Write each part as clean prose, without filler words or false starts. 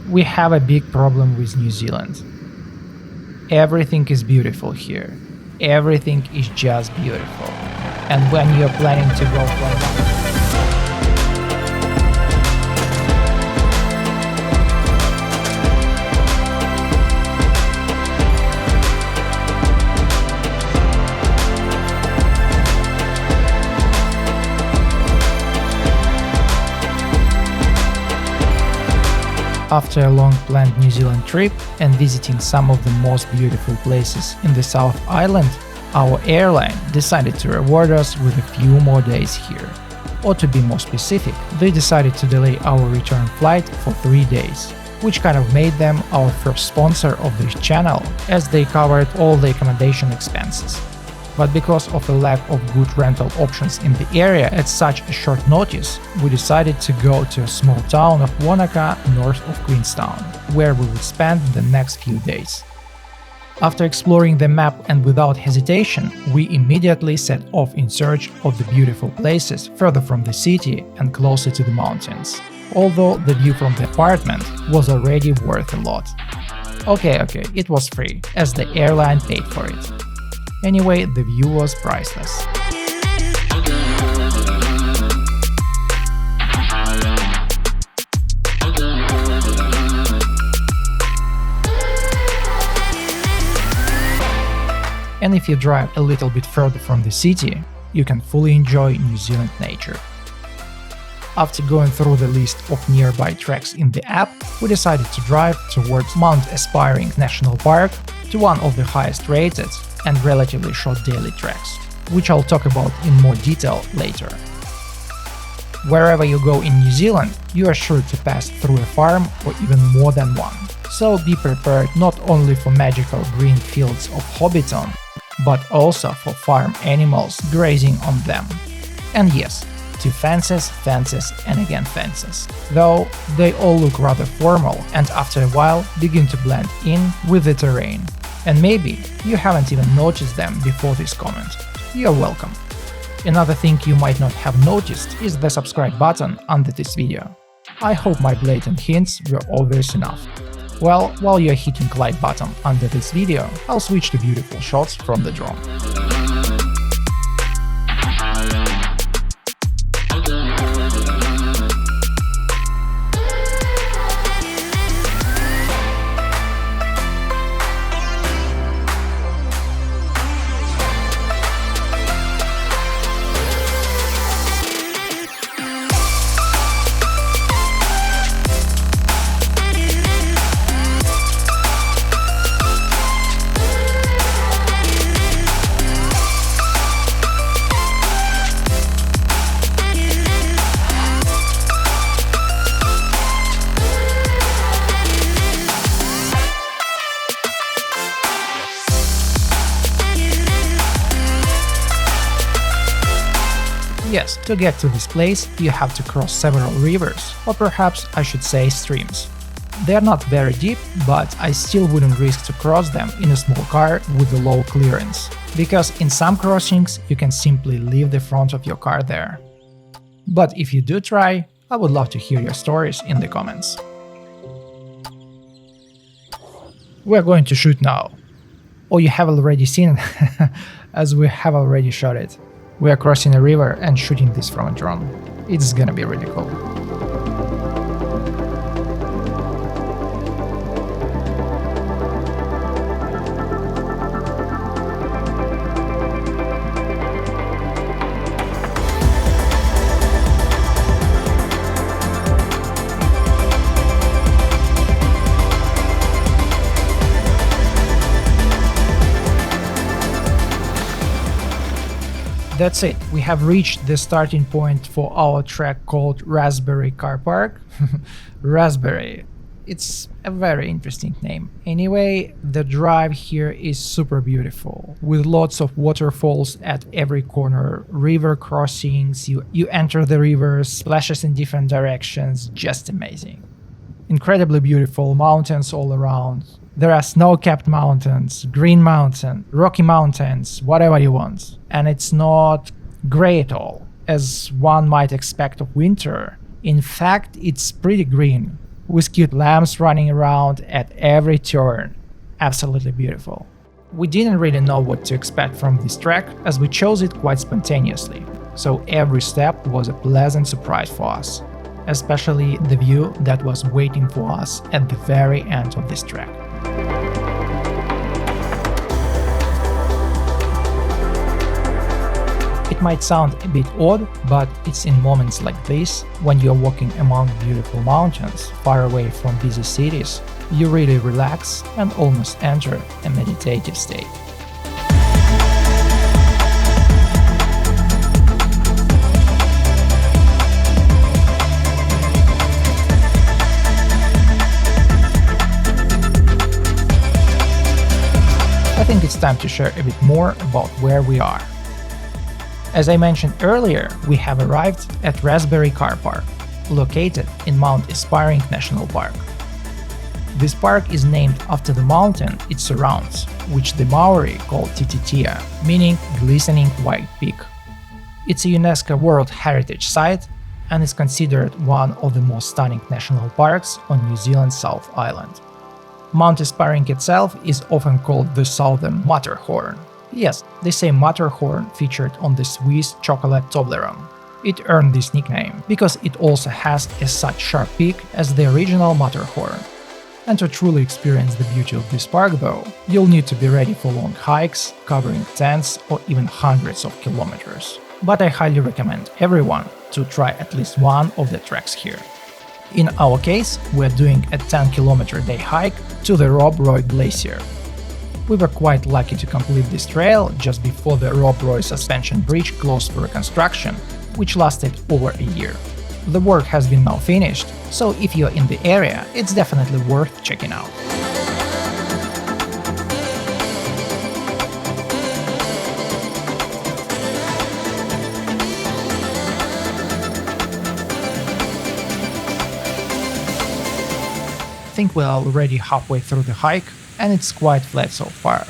We have a big problem with New Zealand. Everything is beautiful here. Everything is just beautiful. And when you're planning to go from After a long-planned New Zealand trip and visiting some of the most beautiful places in the South Island, our airline decided to reward us with a few more days here. Or to be more specific, they decided to delay our return flight for 3 days, which kind of made them our first sponsor of this channel, as they covered all the accommodation expenses. But because of a lack of good rental options in the area at such a short notice, we decided to go to a small town of Wanaka north of Queenstown, where we would spend the next few days. After exploring the map and without hesitation, we immediately set off in search of the beautiful places further from the city and closer to the mountains, although the view from the apartment was already worth a lot. Okay, it was free, as the airline paid for it. Anyway, the view was priceless. And if you drive a little bit further from the city, you can fully enjoy New Zealand nature. After going through the list of nearby treks in the app, we decided to drive towards Mount Aspiring National Park, to one of the highest rated and relatively short daily treks, which I'll talk about in more detail later. Wherever you go in New Zealand, you are sure to pass through a farm or even more than one, so be prepared not only for magical green fields of Hobbiton, but also for farm animals grazing on them. And yes, to fences, and again fences, though they all look rather formal and after a while begin to blend in with the terrain. And maybe you haven't even noticed them before this comment. You're welcome. Another thing you might not have noticed is the subscribe button under this video. I hope my blatant hints were obvious enough. Well, while you're hitting like button under this video, I'll switch to beautiful shots from the drone. Yes, to get to this place, you have to cross several rivers, or perhaps I should say streams. They are not very deep, but I still wouldn't risk to cross them in a small car with a low clearance, because in some crossings you can simply leave the front of your car there. But if you do try, I would love to hear your stories in the comments. We're going to shoot now. Or you have already seen it, as we have already shot it. We are crossing a river and shooting this from a drone. It's gonna be really cool. That's it, we have reached the starting point for our trek called Raspberry Carpark. Raspberry, it's a very interesting name. Anyway, the drive here is super beautiful, with lots of waterfalls at every corner, river crossings, you enter the river, splashes in different directions, just amazing. Incredibly beautiful mountains all around. There are snow-capped mountains, green mountain, rocky mountains, whatever you want. And it's not grey at all, as one might expect of winter. In fact, it's pretty green. with cute lambs running around at every turn. Absolutely beautiful. We didn't really know what to expect from this trek, as we chose it quite spontaneously, so every step was a pleasant surprise for us, especially the view that was waiting for us at the very end of this trek. It might sound a bit odd, but it's in moments like this, when you're walking among beautiful mountains, far away from busy cities, you really relax and almost enter a meditative state. I think it's time to share a bit more about where we are. As I mentioned earlier, we have arrived at Raspberry Car Park, located in Mount Aspiring National Park. This park is named after the mountain it surrounds, which the Maori call Tititia, meaning glistening white peak. It's a UNESCO World Heritage Site and is considered one of the most stunning national parks on New Zealand's South Island. Mount Aspiring itself is often called the Southern Matterhorn. Yes, the same Matterhorn featured on the Swiss chocolate Toblerone. It earned this nickname because it also has such sharp peak as the original Matterhorn. And to truly experience the beauty of this park though, you'll need to be ready for long hikes, covering tens or even hundreds of kilometers. But I highly recommend everyone to try at least one of the treks here. In our case, we're doing a 10-kilometer day hike to the Rob Roy Glacier. We were quite lucky to complete this trail just before the Rob Roy suspension bridge closed for reconstruction, which lasted over a year. The work has been now finished, so if you're in the area, it's definitely worth checking out. I think we're already halfway through the hike, and it's quite flat so far.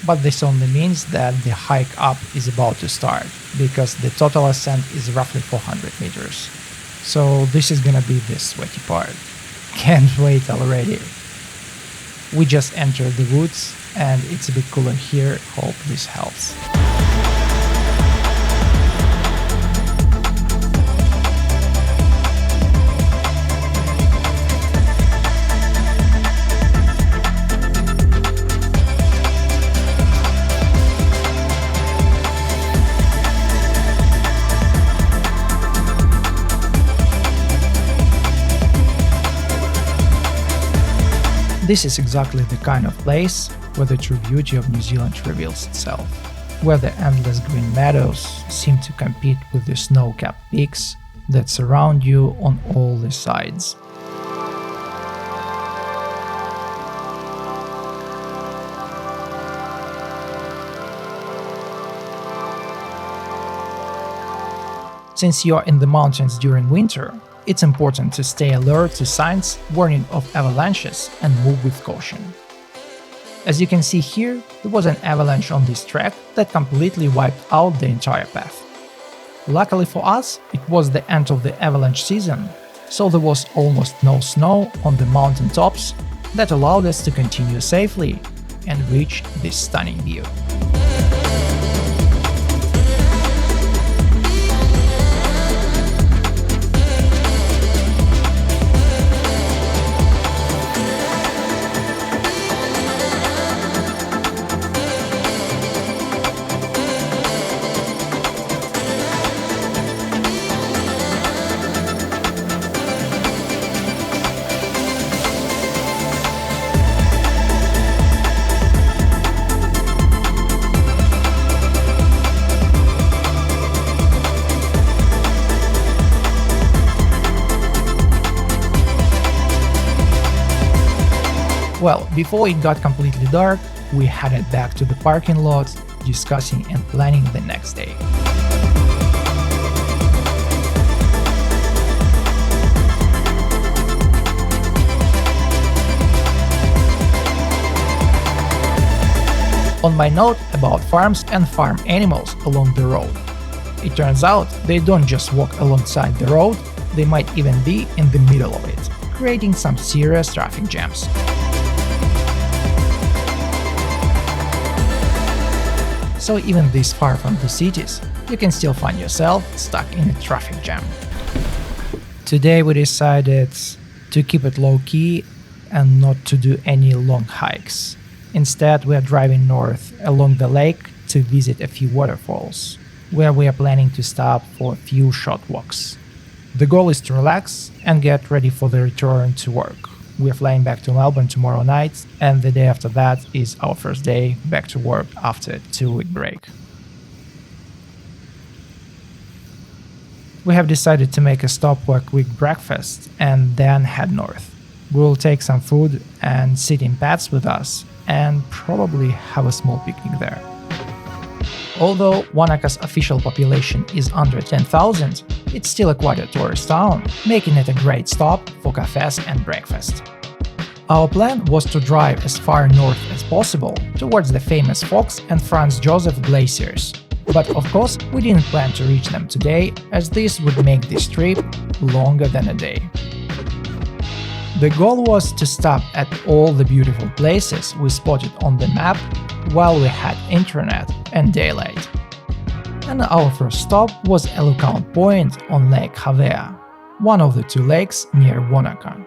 But this only means that the hike up is about to start, because the total ascent is roughly 400 meters. So this is gonna be the sweaty part. Can't wait already. We just entered the woods, and it's a bit cooler here, hope this helps. This is exactly the kind of place where the true beauty of New Zealand reveals itself, where the endless green meadows seem to compete with the snow-capped peaks that surround you on all the sides. Since you are in the mountains during winter, it's important to stay alert to signs warning of avalanches and move with caution. As you can see here, there was an avalanche on this trek that completely wiped out the entire path. Luckily for us, it was the end of the avalanche season, so there was almost no snow on the mountain tops that allowed us to continue safely and reach this stunning view. Well, before it got completely dark, we headed back to the parking lot, discussing and planning the next day. On my note about farms and farm animals along the road. It turns out they don't just walk alongside the road, they might even be in the middle of it, creating some serious traffic jams. So even this far from the cities, you can still find yourself stuck in a traffic jam. Today we decided to keep it low-key and not to do any long hikes. Instead, we are driving north along the lake to visit a few waterfalls, where we are planning to stop for a few short walks. The goal is to relax and get ready for the return to work. We are flying back to Melbourne tomorrow night, and the day after that is our first day back to work after a 2-week break. We have decided to make a stop for a quick breakfast and then head north. We will take some food and sit-in pads with us and probably have a small picnic there. Although Wanaka's official population is under 10,000, it's still quite a tourist town, making it a great stop for cafes and breakfast. Our plan was to drive as far north as possible towards the famous Fox and Franz Josef glaciers. But of course, we didn't plan to reach them today, as this would make this trip longer than a day. The goal was to stop at all the beautiful places we spotted on the map while we had internet and daylight. And our first stop was a lookout point on Lake Hawea, one of the two lakes near Wanaka.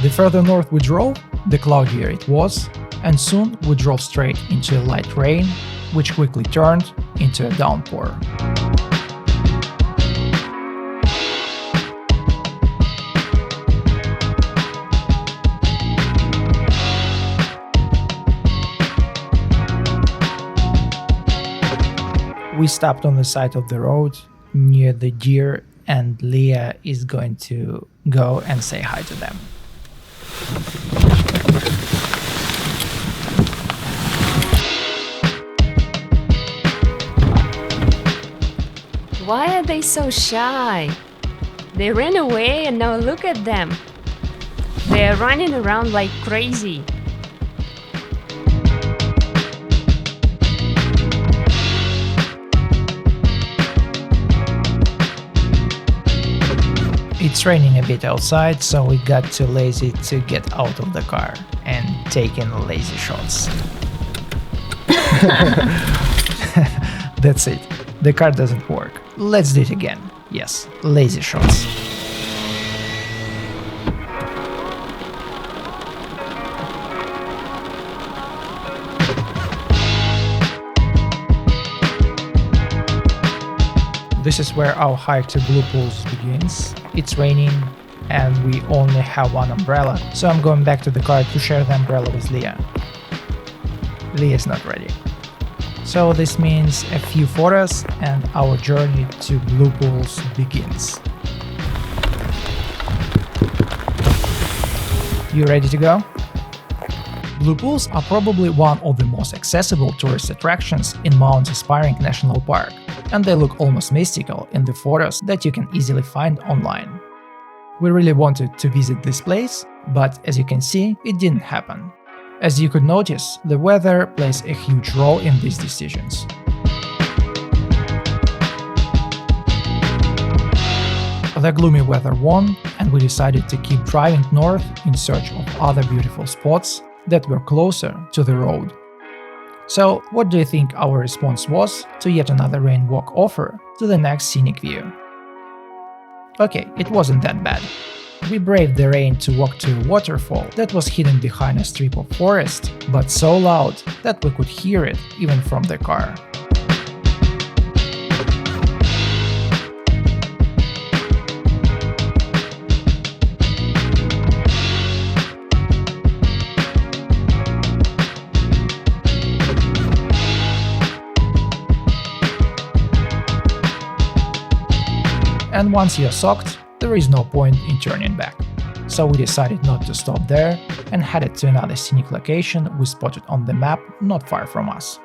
The further north we drove, the cloudier it was, and soon we drove straight into a light rain, which quickly turned into a downpour. We stopped on the side of the road near the deer, and Leah is going to go and say hi to them. Why are they so shy? They ran away and now look at them. They are running around like crazy. It's raining a bit outside, so we got too lazy to get out of the car and take in lazy shots. That's it. The car doesn't work. Let's do it again. Yes, lazy shots. This is where our hike to Blue Pools begins. It's raining and we only have one umbrella, so I'm going back to the car to share the umbrella with Leah. Leah's not ready. So this means a few photos and our journey to Blue Pools begins. You ready to go? Blue Pools are probably one of the most accessible tourist attractions in Mount Aspiring National Park, and they look almost mystical in the photos that you can easily find online. We really wanted to visit this place, but as you can see, it didn't happen. As you could notice, the weather plays a huge role in these decisions. The gloomy weather won, and we decided to keep driving north in search of other beautiful spots that were closer to the road. So, what do you think our response was to yet another rain walk offer to the next scenic view? Okay, it wasn't that bad. We braved the rain to walk to a waterfall that was hidden behind a strip of forest, but so loud that we could hear it even from the car. And once you're soaked, there is no point in turning back. So we decided not to stop there and headed to another scenic location we spotted on the map not far from us.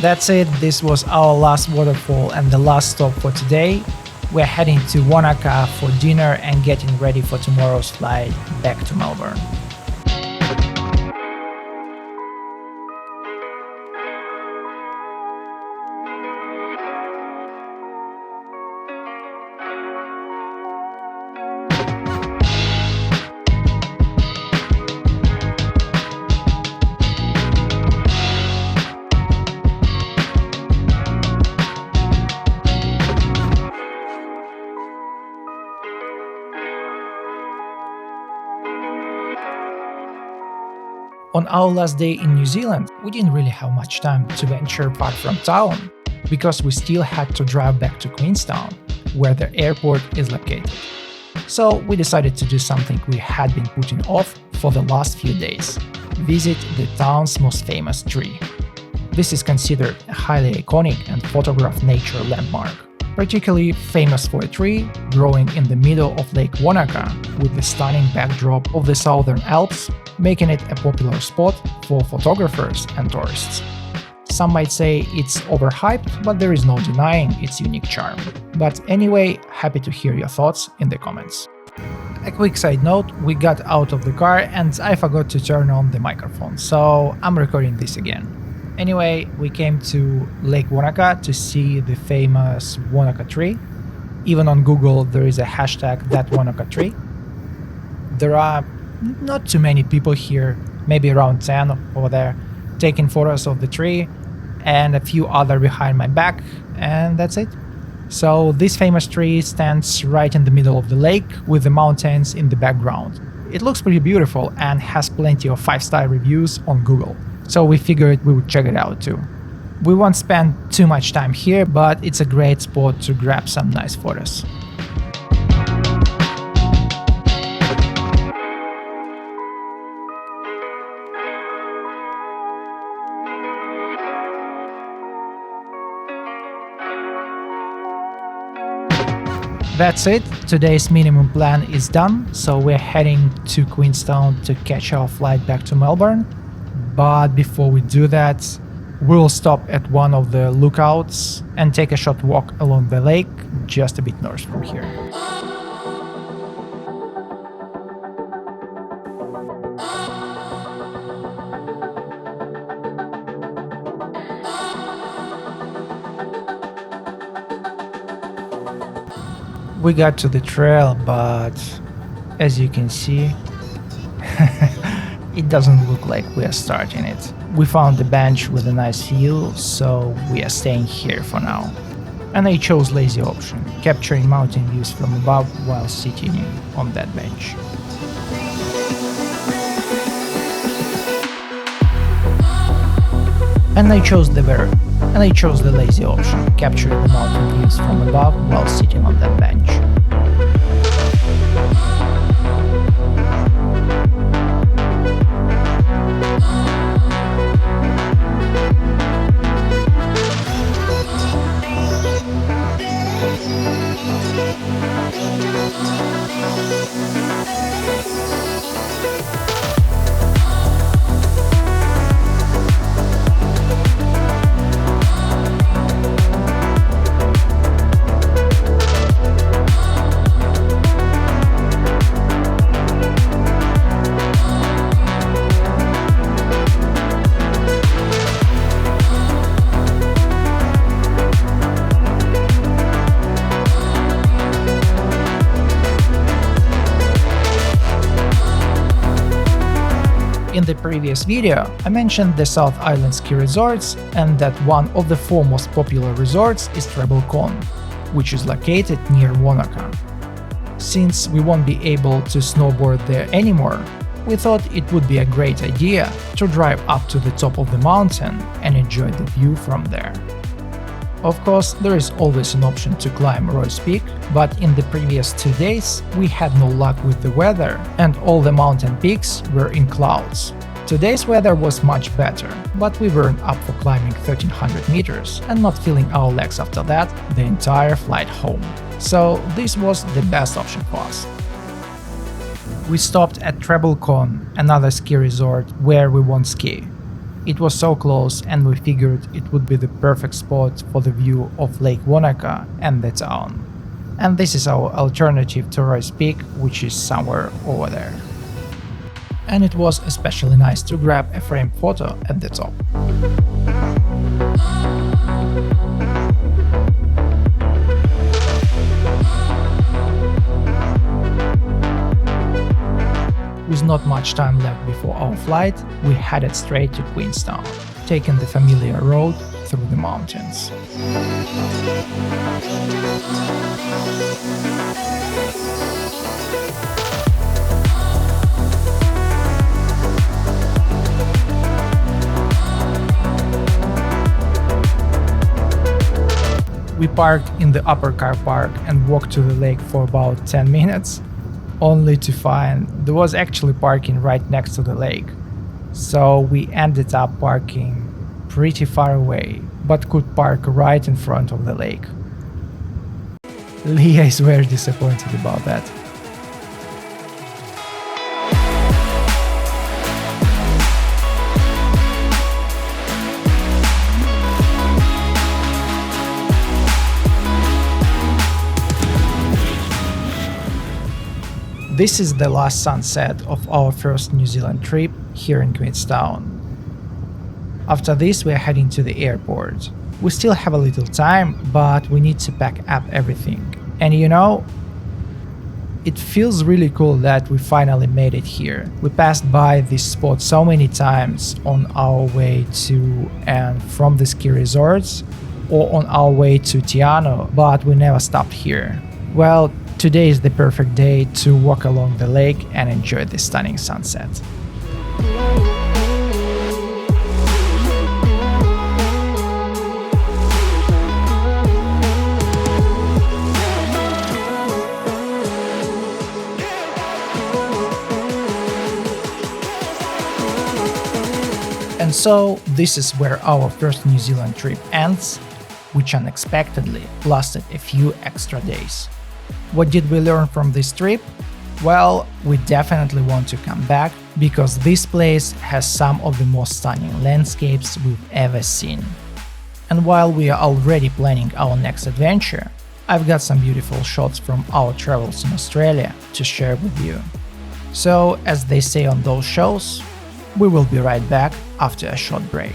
That's it, this was our last waterfall and the last stop for today. We're heading to Wanaka for dinner and getting ready for tomorrow's flight back to Melbourne. On our last day in New Zealand, we didn't really have much time to venture apart from town, because we still had to drive back to Queenstown, where the airport is located. So we decided to do something we had been putting off for the last few days: visit the town's most famous tree. This is considered a highly iconic and photographed nature landmark, particularly famous for a tree growing in the middle of Lake Wanaka with the stunning backdrop of the Southern Alps, making it a popular spot for photographers and tourists. Some might say it's overhyped, but there is no denying its unique charm. But anyway, happy to hear your thoughts in the comments. A quick side note, we got out of the car and I forgot to turn on the microphone, so I'm recording this again. Anyway, we came to Lake Wanaka to see the famous Wanaka Tree. Even on Google there is a hashtag #ThatWanakaTree. There are not too many people here, maybe around 10 over there, taking photos of the tree, and a few other behind my back, and that's it. So this famous tree stands right in the middle of the lake with the mountains in the background. It looks pretty beautiful and has plenty of 5-star reviews on Google, so we figured we would check it out too. We won't spend too much time here, but it's a great spot to grab some nice photos. That's it, today's minimum plan is done, so we're heading to Queenstown to catch our flight back to Melbourne. But before we do that, we'll stop at one of the lookouts and take a short walk along the lake just a bit north from here. We got to the trail, but as you can see, it doesn't look like we are starting it. We found a bench with a nice view, so we are staying here for now. And I chose lazy option, capturing mountain views from above while sitting on that bench. And I chose the lazy option, capturing the mountain views from above while sitting on that bench. In the previous video, I mentioned the South Island ski resorts and that one of the 4 most popular resorts is Treble Cone, which is located near Wanaka. Since we won't be able to snowboard there anymore, we thought it would be a great idea to drive up to the top of the mountain and enjoy the view from there. Of course, there is always an option to climb Roy's Peak, but in the previous 2 days we had no luck with the weather and all the mountain peaks were in clouds. Today's weather was much better, but we weren't up for climbing 1300 meters and not feeling our legs after that the entire flight home. So this was the best option for us. We stopped at Treble Cone, another ski resort where we won't ski. It was so close, and we figured it would be the perfect spot for the view of Lake Wanaka and the town. And this is our alternative to Roy's Peak, which is somewhere over there. And it was especially nice to grab a frame photo at the top. With not much time left before our flight, we headed straight to Queenstown, taking the familiar road through the mountains. We parked in the upper car park and walked to the lake for about 10 minutes, only to find there was actually parking right next to the lake. So we ended up parking pretty far away, but could park right in front of the lake. Leah is very disappointed about that. This is the last sunset of our first New Zealand trip here in Queenstown. After this, we are heading to the airport. We still have a little time, but we need to pack up everything. And you know, it feels really cool that we finally made it here. We passed by this spot so many times on our way to and from the ski resorts or on our way to Tiano, but we never stopped here. Well, today is the perfect day to walk along the lake and enjoy the stunning sunset. And so, this is where our first New Zealand trip ends, which unexpectedly lasted a few extra days. What did we learn from this trip? Well, we definitely want to come back because this place has some of the most stunning landscapes we've ever seen. And while we are already planning our next adventure, I've got some beautiful shots from our travels in Australia to share with you. So, as they say on those shows, we will be right back after a short break.